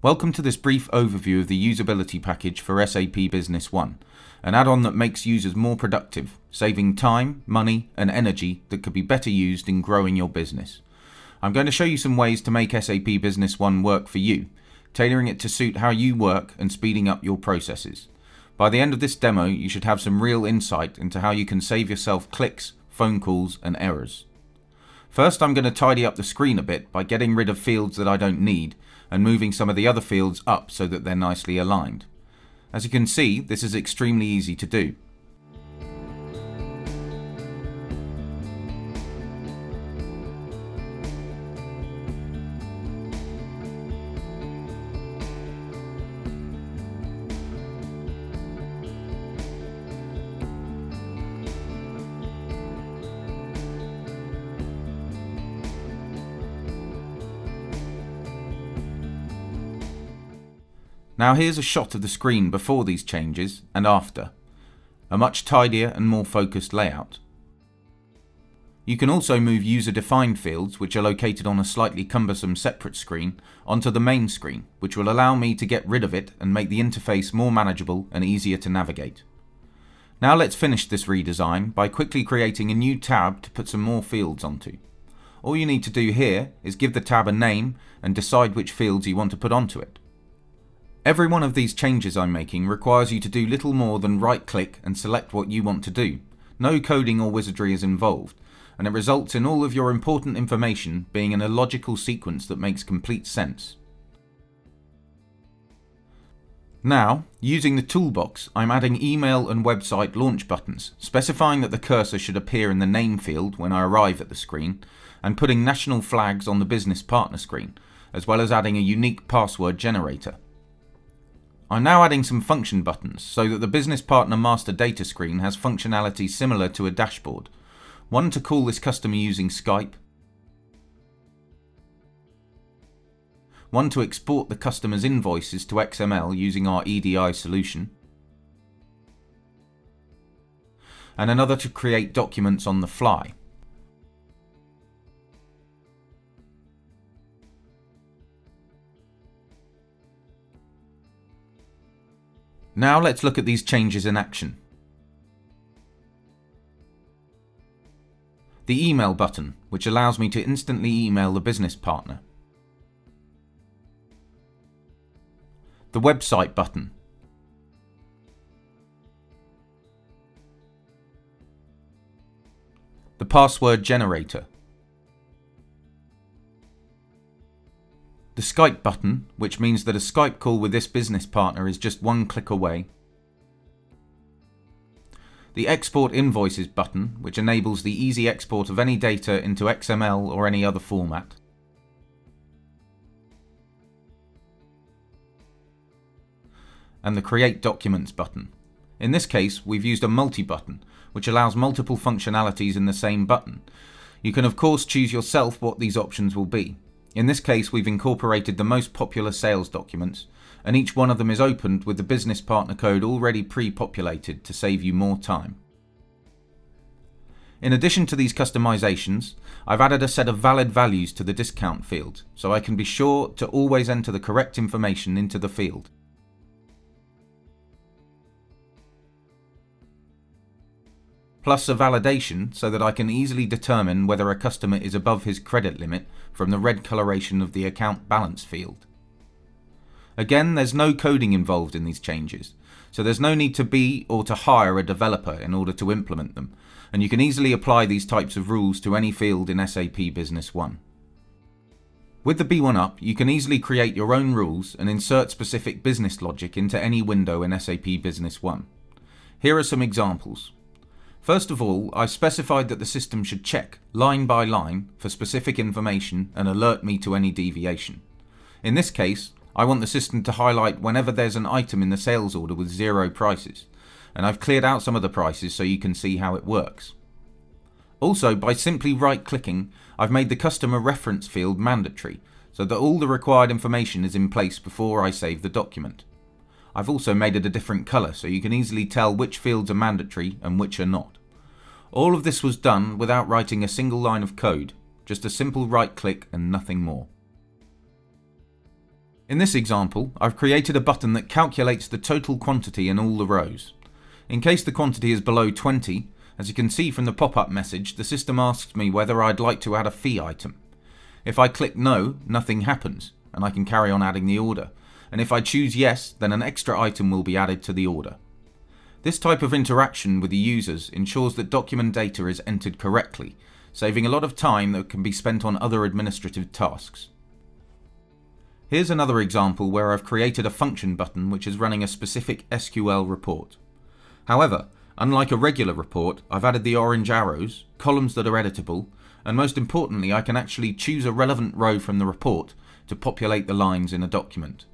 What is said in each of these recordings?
Welcome to this brief overview of the Usability Package for SAP Business 1, an add-on that makes users more productive, saving time, money and energy that could be better used in growing your business. I'm going to show you some ways to make SAP Business 1 work for you, tailoring it to suit how you work and speeding up your processes. By the end of this demo, you should have some real insight into how you can save yourself clicks, phone calls and errors. First, I'm going to tidy up the screen a bit by getting rid of fields that I don't need and moving some of the other fields up so that they're nicely aligned. As you can see, this is extremely easy to do. Now here's a shot of the screen before these changes and after. A much tidier and more focused layout. You can also move user-defined fields, which are located on a slightly cumbersome separate screen, onto the main screen, which will allow me to get rid of it and make the interface more manageable and easier to navigate. Now let's finish this redesign by quickly creating a new tab to put some more fields onto. All you need to do here is give the tab a name and decide which fields you want to put onto it. Every one of these changes I'm making requires you to do little more than right-click and select what you want to do. No coding or wizardry is involved, and it results in all of your important information being in a logical sequence that makes complete sense. Now, using the toolbox, I'm adding email and website launch buttons, specifying that the cursor should appear in the name field when I arrive at the screen, and putting national flags on the business partner screen, as well as adding a unique password generator. I'm now adding some function buttons so that the business partner master data screen has functionality similar to a dashboard. One to call this customer using Skype, one to export the customer's invoices to XML using our EDI solution, and another to create documents on the fly. Now let's look at these changes in action. The email button, which allows me to instantly email the business partner. The website button. The password generator. The Skype button, which means that a Skype call with this business partner is just one click away. The Export Invoices button, which enables the easy export of any data into XML or any other format. And the Create Documents button. In this case, we've used a multi-button, which allows multiple functionalities in the same button. You can of course choose yourself what these options will be. In this case, we've incorporated the most popular sales documents, and each one of them is opened with the business partner code already pre-populated to save you more time. In addition to these customizations, I've added a set of valid values to the discount field, so I can be sure to always enter the correct information into the field. Plus a validation so that I can easily determine whether a customer is above his credit limit from the red coloration of the account balance field. Again, there's no coding involved in these changes, so there's no need to be or to hire a developer in order to implement them, and you can easily apply these types of rules to any field in SAP Business 1. With the B1 Up, you can easily create your own rules and insert specific business logic into any window in SAP Business 1. Here are some examples. First of all, I've specified that the system should check, line by line, for specific information and alert me to any deviation. In this case, I want the system to highlight whenever there's an item in the sales order with 0 prices, and I've cleared out some of the prices so you can see how it works. Also, by simply right-clicking, I've made the customer reference field mandatory, so that all the required information is in place before I save the document. I've also made it a different colour so you can easily tell which fields are mandatory and which are not. All of this was done without writing a single line of code, just a simple right click and nothing more. In this example, I've created a button that calculates the total quantity in all the rows. In case the quantity is below 20, as you can see from the pop-up message, the system asks me whether I'd like to add a fee item. If I click no, nothing happens, and I can carry on adding the order. And if I choose yes, then an extra item will be added to the order. This type of interaction with the users ensures that document data is entered correctly, saving a lot of time that can be spent on other administrative tasks. Here's another example where I've created a function button which is running a specific SQL report. However, unlike a regular report, I've added the orange arrows, columns that are editable, and most importantly, I can actually choose a relevant row from the report to populate the lines in a document.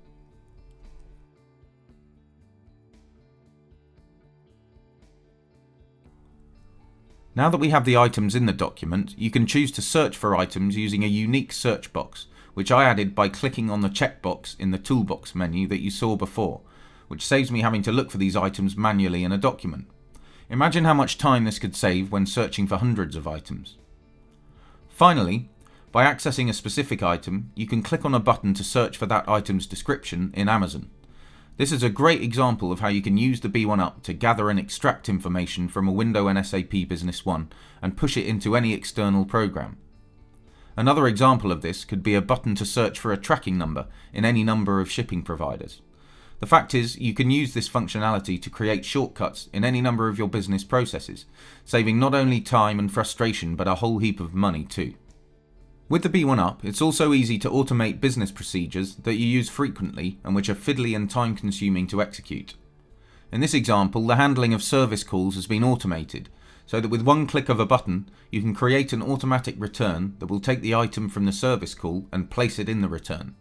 Now that we have the items in the document, you can choose to search for items using a unique search box, which I added by clicking on the checkbox in the toolbox menu that you saw before, which saves me having to look for these items manually in a document. Imagine how much time this could save when searching for hundreds of items. Finally, by accessing a specific item, you can click on a button to search for that item's description in Amazon. This is a great example of how you can use the B1 Up to gather and extract information from a window in SAP Business 1 and push it into any external program. Another example of this could be a button to search for a tracking number in any number of shipping providers. The fact is, you can use this functionality to create shortcuts in any number of your business processes, saving not only time and frustration but a whole heap of money too. With the B1 Up, it's also easy to automate business procedures that you use frequently and which are fiddly and time-consuming to execute. In this example, the handling of service calls has been automated, so that with one click of a button, you can create an automatic return that will take the item from the service call and place it in the return.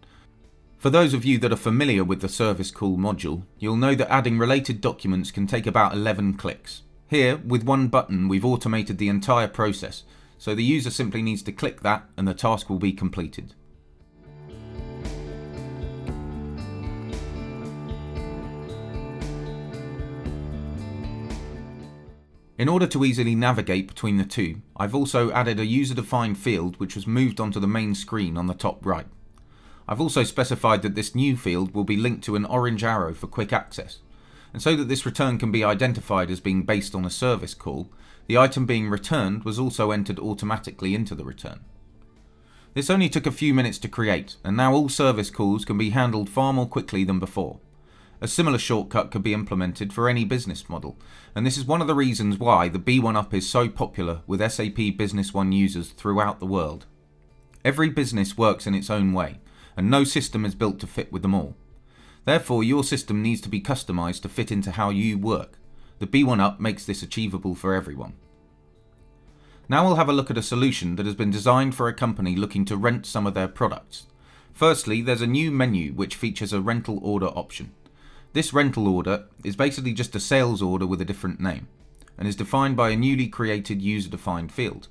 For those of you that are familiar with the service call module, you'll know that adding related documents can take about 11 clicks. Here, with one button, we've automated the entire process, so the user simply needs to click that and the task will be completed. In order to easily navigate between the two, I've also added a user-defined field which was moved onto the main screen on the top right. I've also specified that this new field will be linked to an orange arrow for quick access, and so that this return can be identified as being based on a service call, the item being returned was also entered automatically into the return. This only took a few minutes to create, and now all service calls can be handled far more quickly than before. A similar shortcut could be implemented for any business model, and this is one of the reasons why the B1 Up is so popular with SAP Business 1 users throughout the world. Every business works in its own way, and no system is built to fit with them all. Therefore, your system needs to be customized to fit into how you work. The B1 Up makes this achievable for everyone. Now we'll have a look at a solution that has been designed for a company looking to rent some of their products. Firstly, there's a new menu which features a rental order option. This rental order is basically just a sales order with a different name, and is defined by a newly created user-defined field.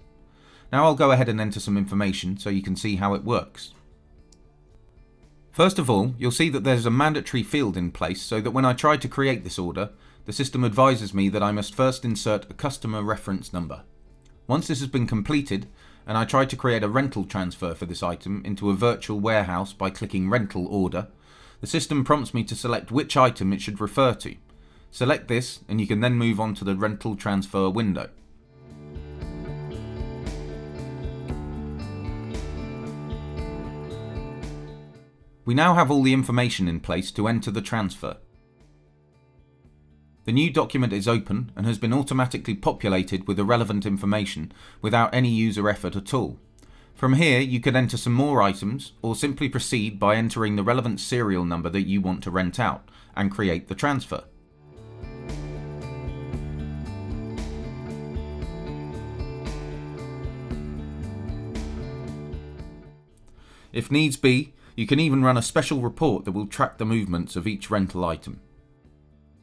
Now I'll go ahead and enter some information so you can see how it works. First of all, you'll see that there's a mandatory field in place so that when I try to create this order, the system advises me that I must first insert a customer reference number. Once this has been completed, and I try to create a rental transfer for this item into a virtual warehouse by clicking Rental Order, the system prompts me to select which item it should refer to. Select this, and you can then move on to the Rental Transfer window. We now have all the information in place to enter the transfer. The new document is open and has been automatically populated with the relevant information without any user effort at all. From here, you can enter some more items or simply proceed by entering the relevant serial number that you want to rent out and create the transfer. If needs be, you can even run a special report that will track the movements of each rental item.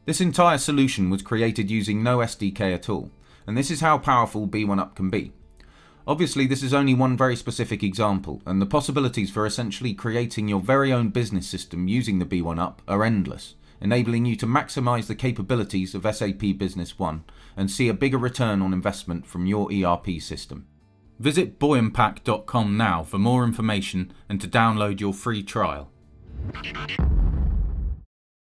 This entire solution was created using no SDK at all, and this is how powerful B1 Up can be. Obviously, this is only one very specific example, and the possibilities for essentially creating your very own business system using the B1 Up are endless, enabling you to maximize the capabilities of SAP Business 1 and see a bigger return on investment from your ERP system. Visit boyumpack.com now for more information and to download your free trial. you.